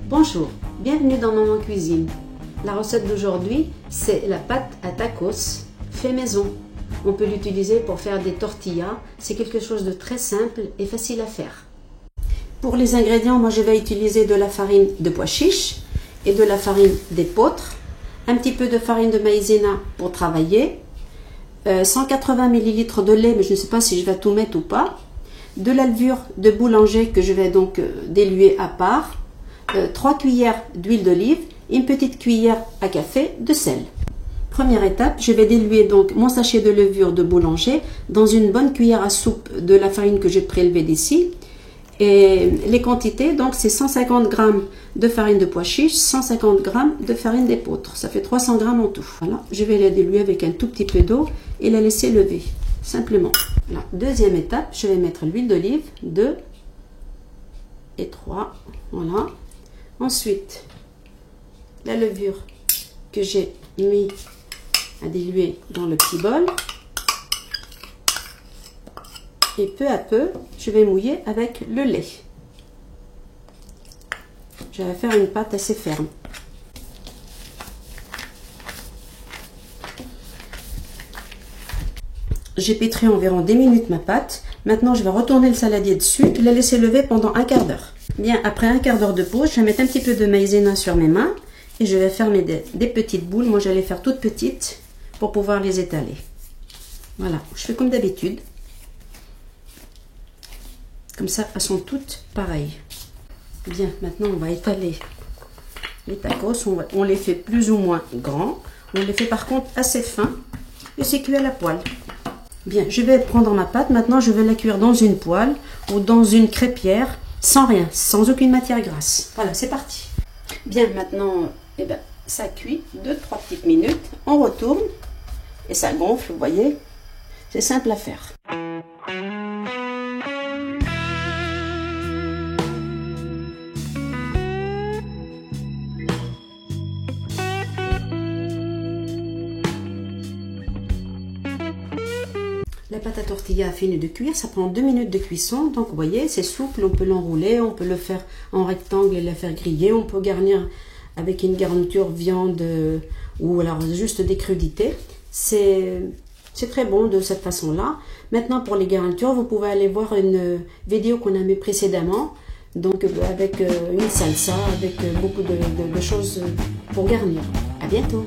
Bonjour, bienvenue dans Maman Cuisine. La recette d'aujourd'hui, c'est la pâte à tacos fait maison. On peut l'utiliser pour faire des tortillas. C'est quelque chose de très simple et facile à faire. Pour les ingrédients, moi je vais utiliser de la farine de pois chiches et de la farine d'épeautre, un petit peu de farine de maïzena pour travailler, 180 ml de lait, mais je ne sais pas si je vais tout mettre ou pas, de la levure de boulanger que je vais donc diluer à part, 3 cuillères d'huile d'olive et une petite cuillère à café de sel. Première étape, je vais diluer donc mon sachet de levure de boulanger dans une bonne cuillère à soupe de la farine que j'ai prélevée d'ici. Et les quantités, donc c'est 150 g de farine de pois chiches, 150 g de farine d'épeautre. Ça fait 300 g en tout. Voilà, je vais la diluer avec un tout petit peu d'eau et la laisser lever, simplement. Voilà. Deuxième étape, je vais mettre l'huile d'olive, 2 et 3, voilà. Ensuite, la levure que j'ai mis à diluer dans le petit bol. Et peu à peu, je vais mouiller avec le lait. Je vais faire une pâte assez ferme. J'ai pétri environ 10 minutes ma pâte. Maintenant, je vais retourner le saladier dessus et la laisser lever pendant un quart d'heure. Bien, après un quart d'heure de pause, je vais mettre un petit peu de maïzena sur mes mains et je vais faire des petites boules. Moi, je vais les faire toutes petites pour pouvoir les étaler. Voilà, je fais comme d'habitude. Comme ça, elles sont toutes pareilles. Bien, maintenant, on va étaler les tacos. On les fait plus ou moins grands. On les fait par contre assez fins. Et c'est cuit à la poêle. Bien, je vais prendre ma pâte. Maintenant, je vais la cuire dans une poêle ou dans une crêpière, sans rien, sans aucune matière grasse. Voilà, c'est parti. Bien, maintenant, eh ben, ça cuit 2-3 petites minutes. On retourne et ça gonfle, vous voyez. C'est simple à faire. La pâte à tortilla a fini de cuire, ça prend 2 minutes de cuisson, donc vous voyez, c'est souple, on peut l'enrouler, on peut le faire en rectangle et la faire griller, on peut garnir avec une garniture viande ou alors juste des crudités. C'est très bon de cette façon-là. Maintenant pour les garnitures, vous pouvez aller voir une vidéo qu'on a mis précédemment, donc avec une salsa, avec beaucoup de choses pour garnir. À bientôt!